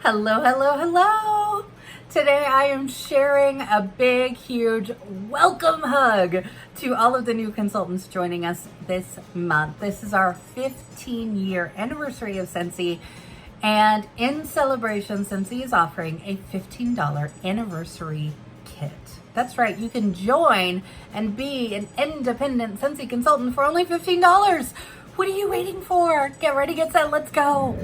Hello, hello, hello. Today I am sharing a big, huge welcome hug to all of the new consultants joining us this month. This is our 15-year anniversary of Scentsy, and in celebration, Scentsy is offering a $15 anniversary kit. That's right, you can join and be an independent Scentsy consultant for only $15. What are you waiting for? Get ready, get set, let's go.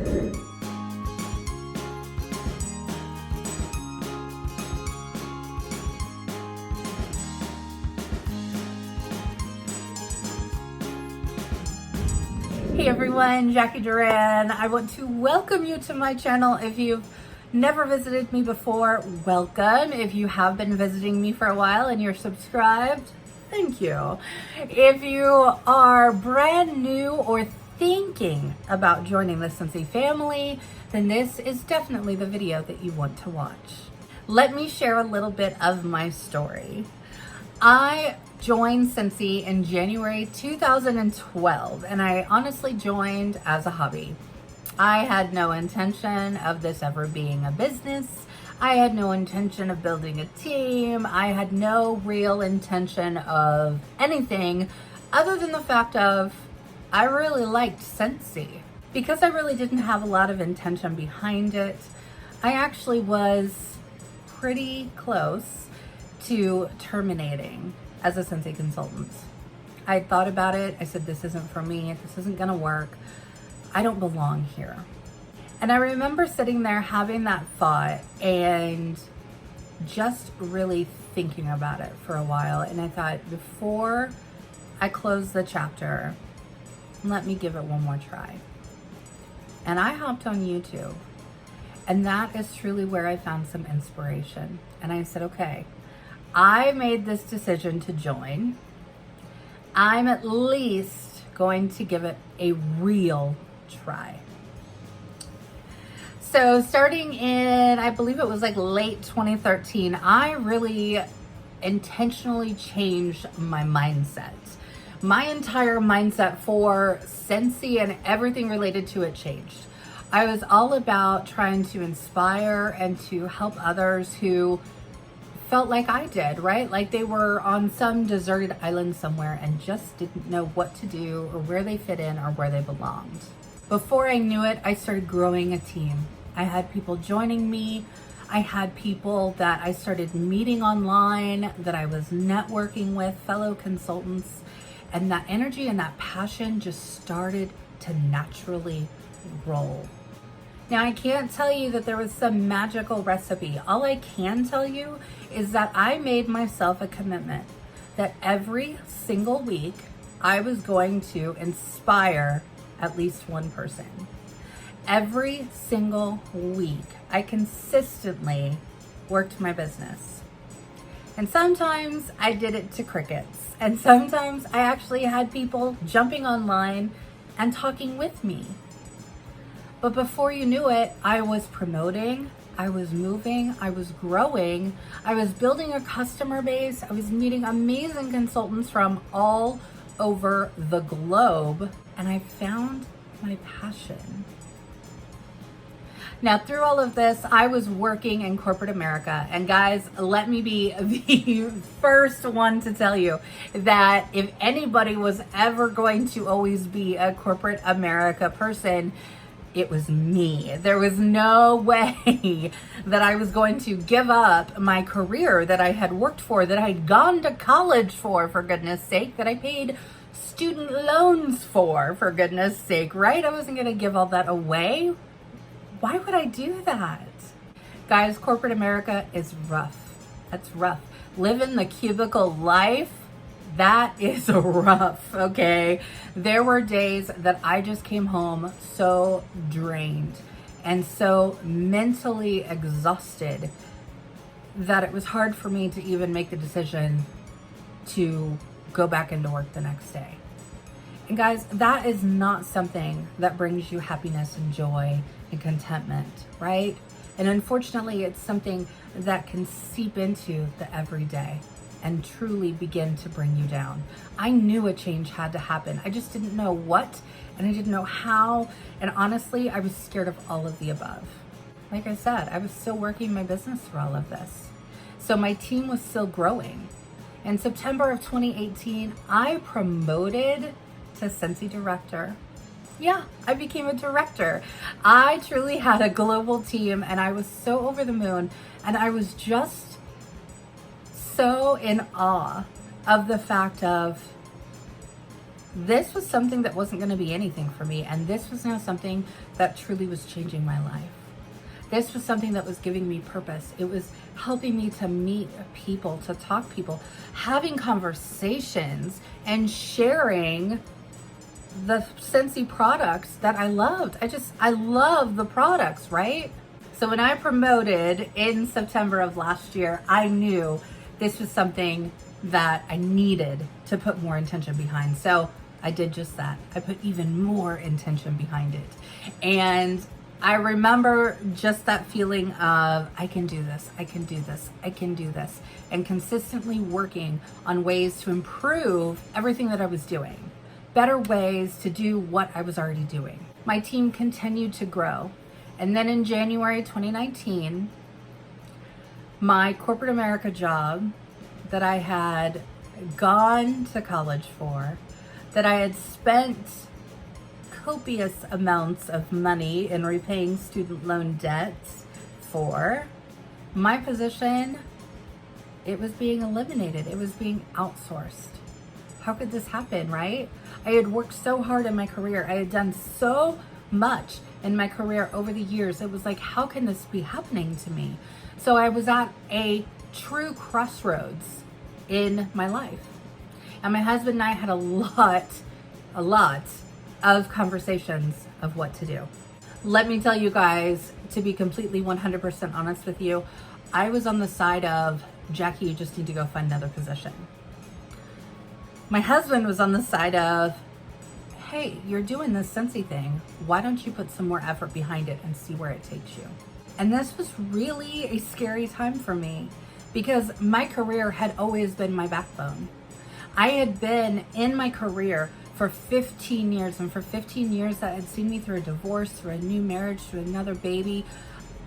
Hey everyone, Jacqui Duran. I want to welcome you to my channel. If you've never visited me before, welcome. If you have been visiting me for a while and you're subscribed, thank you. If you are brand new or thinking about joining the Scentsy family, then this is definitely the video that you want to watch. Let me share a little bit of my story. I joined Scentsy in January 2012, and I honestly joined as a hobby. I had no intention of this ever being a business. I had no intention of building a team. I had no real intention of anything other than the fact of I really liked Scentsy. Because I really didn't have a lot of intention behind it, I actually was pretty close to terminating as a Scentsy consultant. I thought about it. I said, this isn't for me. This isn't gonna work. I don't belong here. And I remember sitting there having that thought and just really thinking about it for a while. And I thought, before I close the chapter, let me give it one more try. And I hopped on YouTube. And that is truly where I found some inspiration. And I said, okay, I made this decision to join. I'm at least going to give it a real try. So starting in, I believe it was like late 2013, I really intentionally changed my mindset. My entire mindset for Scentsy and everything related to it changed. I was all about trying to inspire and to help others who felt like I did, right? Like they were on some deserted island somewhere and just didn't know what to do or where they fit in or where they belonged. Before I knew it, I started growing a team. I had people joining me. I had people that I started meeting online, that I was networking with, fellow consultants, and that energy and that passion just started to naturally roll. Now, I can't tell you that there was some magical recipe. All I can tell you is that I made myself a commitment that every single week I was going to inspire at least one person. Every single week, I consistently worked my business. And sometimes I did it to crickets. And sometimes I actually had people jumping online and talking with me. But before you knew it, I was promoting, I was moving, I was growing, I was building a customer base, I was meeting amazing consultants from all over the globe, and I found my passion. Now, through all of this, I was working in corporate America. And guys, let me be the first one to tell you that if anybody was ever going to always be a corporate America person, it was me. There was no way that I was going to give up my career that I had worked for, that I'd gone to college for goodness sake, that I paid student loans for goodness sake, right? I wasn't gonna give all that away. Why would I do that? Guys, corporate America is rough. That's rough. Living the cubicle life, that is rough, okay? There were days that I just came home so drained and so mentally exhausted that it was hard for me to even make the decision to go back into work the next day. And guys, that is not something that brings you happiness and joy and contentment, right? And unfortunately, it's something that can seep into the everyday and truly begin to bring you down. I knew a change had to happen. I just didn't know what, and I didn't know how. And honestly, I was scared of all of the above. like I said, I was still working my business through all of this. So my team was still growing. In September of 2018, I promoted to Scentsy director. Yeah, I became a director. I truly had a global team and I was so over the moon, and I was just so in awe of the fact of this was something that wasn't going to be anything for me, and this was now something that truly was changing my life. This was something that was giving me purpose. It was helping me to meet people, to talk to people, having conversations and sharing the Scentsy products that I loved. I love the products, right? So when I promoted in September of last year, I knew this was something that I needed to put more intention behind. So I did just that. I put even more intention behind it. And I remember just that feeling of, I can do this, I can do this, I can do this, and consistently working on ways to improve everything that I was doing. Better ways to do what I was already doing. My team continued to grow. And then in January 2019, my corporate America job that I had gone to college for, that I had spent copious amounts of money in repaying student loan debts for, my position, it was being eliminated. It was being outsourced. How could this happen, right? I had worked so hard in my career. I had done so much in my career over the years. It was like, how can this be happening to me? So I was at a true crossroads in my life. And my husband and I had a lot of conversations of what to do. Let me tell you guys, to be completely 100% honest with you, I was on the side of, Jacqui, you just need to go find another position. My husband was on the side of, hey, you're doing this Scentsy thing. Why don't you put some more effort behind it and see where it takes you? And this was really a scary time for me because my career had always been my backbone. I had been in my career for 15 years, and for 15 years that had seen me through a divorce, through a new marriage, through another baby.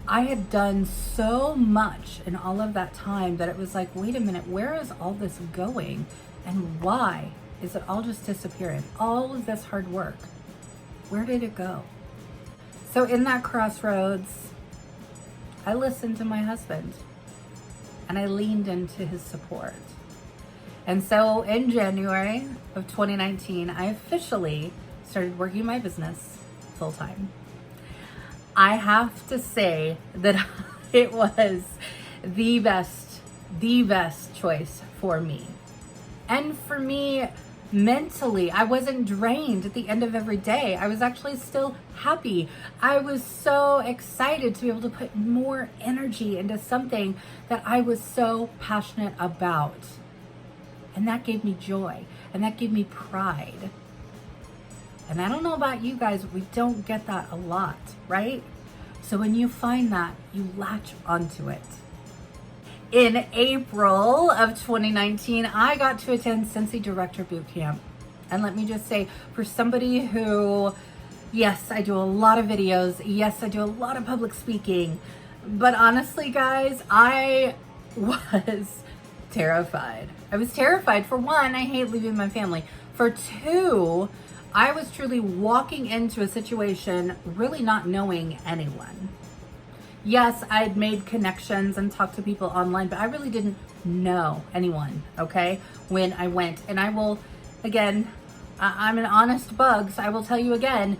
I had done so much in all of that time that it was like, wait a minute, where is all this going? And why is it all just disappearing? All of this hard work, where did it go? So in that crossroads, I listened to my husband and I leaned into his support. And so in January of 2019, I officially started working my business full time. I have to say that it was the best choice for me. And for me, mentally, I wasn't drained at the end of every day. I was actually still happy. I was so excited to be able to put more energy into something that I was so passionate about. And that gave me joy, and that gave me pride. And I don't know about you guys, but we don't get that a lot, right? So when you find that, you latch onto it. In April of 2019, I got to attend Scentsy Director Bootcamp. And let me just say, for somebody who, yes, I do a lot of videos. Yes, I do a lot of public speaking. But honestly, guys, I was terrified. I was terrified. For one, I hate leaving my family. For two, I was truly walking into a situation really not knowing anyone. Yes, I had made connections and talked to people online, but I really didn't know anyone, okay, when I went. And I will, again, I'm an honest bug, so I will tell you again,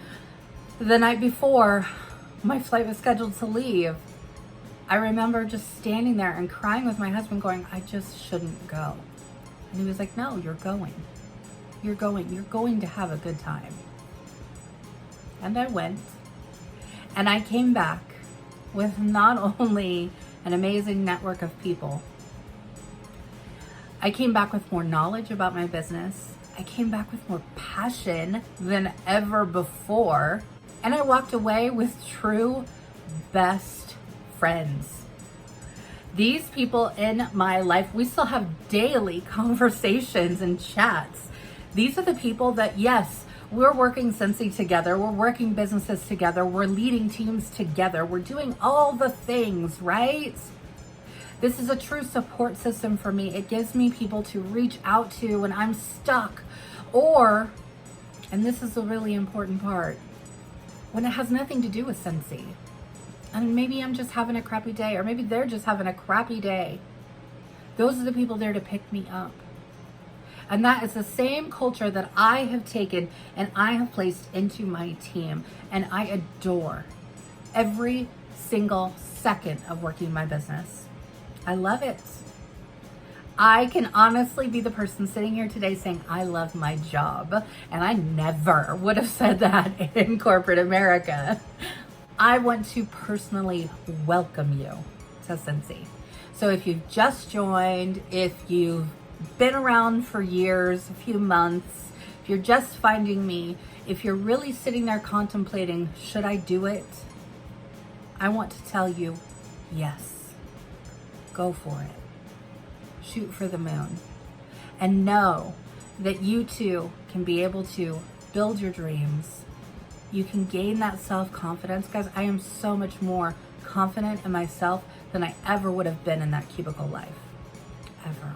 the night before my flight was scheduled to leave, I remember just standing there and crying with my husband going, I just shouldn't go. And he was like, no, you're going. You're going to have a good time. And I went, and I came back with not only an amazing network of people, I came back with more knowledge about my business. I came back with more passion than ever before. And I walked away with true best friends. These people in my life, we still have daily conversations and chats. These are the people that, yes, We're working Scentsy together. We're working businesses together. We're leading teams together. We're doing all the things, right? This is a true support system for me. It gives me people to reach out to when I'm stuck, or, and this is a really important part, when it has nothing to do with Scentsy. And maybe I'm just having a crappy day, or maybe they're just having a crappy day. Those are the people there to pick me up. And that is the same culture that I have taken and I have placed into my team. And I adore every single second of working my business. I love it. I can honestly be the person sitting here today saying I love my job. And I never would have said that in corporate America. I want to personally welcome you to Scentsy. So if you've just joined, if you've been around for years, a few months, if you're just finding me, if you're really sitting there contemplating, should I do it? I want to tell you, yes. Go for it. Shoot for the moon. And know that you too can be able to build your dreams. You can gain that self-confidence. Guys, I am so much more confident in myself than I ever would have been in that cubicle life. Ever.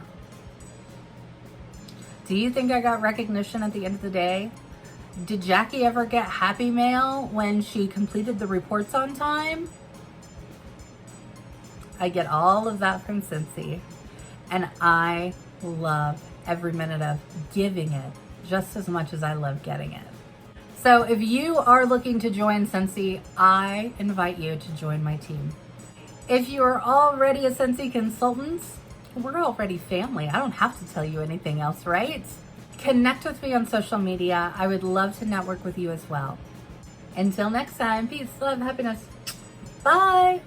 Do you think I got recognition at the end of the day? Did Jacqui ever get happy mail when she completed the reports on time? I get all of that from Scentsy, and I love every minute of giving it just as much as I love getting it. So if you are looking to join Scentsy, I invite you to join my team. If you are already a Scentsy consultant, we're already family. I don't have to tell you anything else, right? Connect with me on social media. I would love to network with you as well. Until next time, peace, love, happiness. Bye.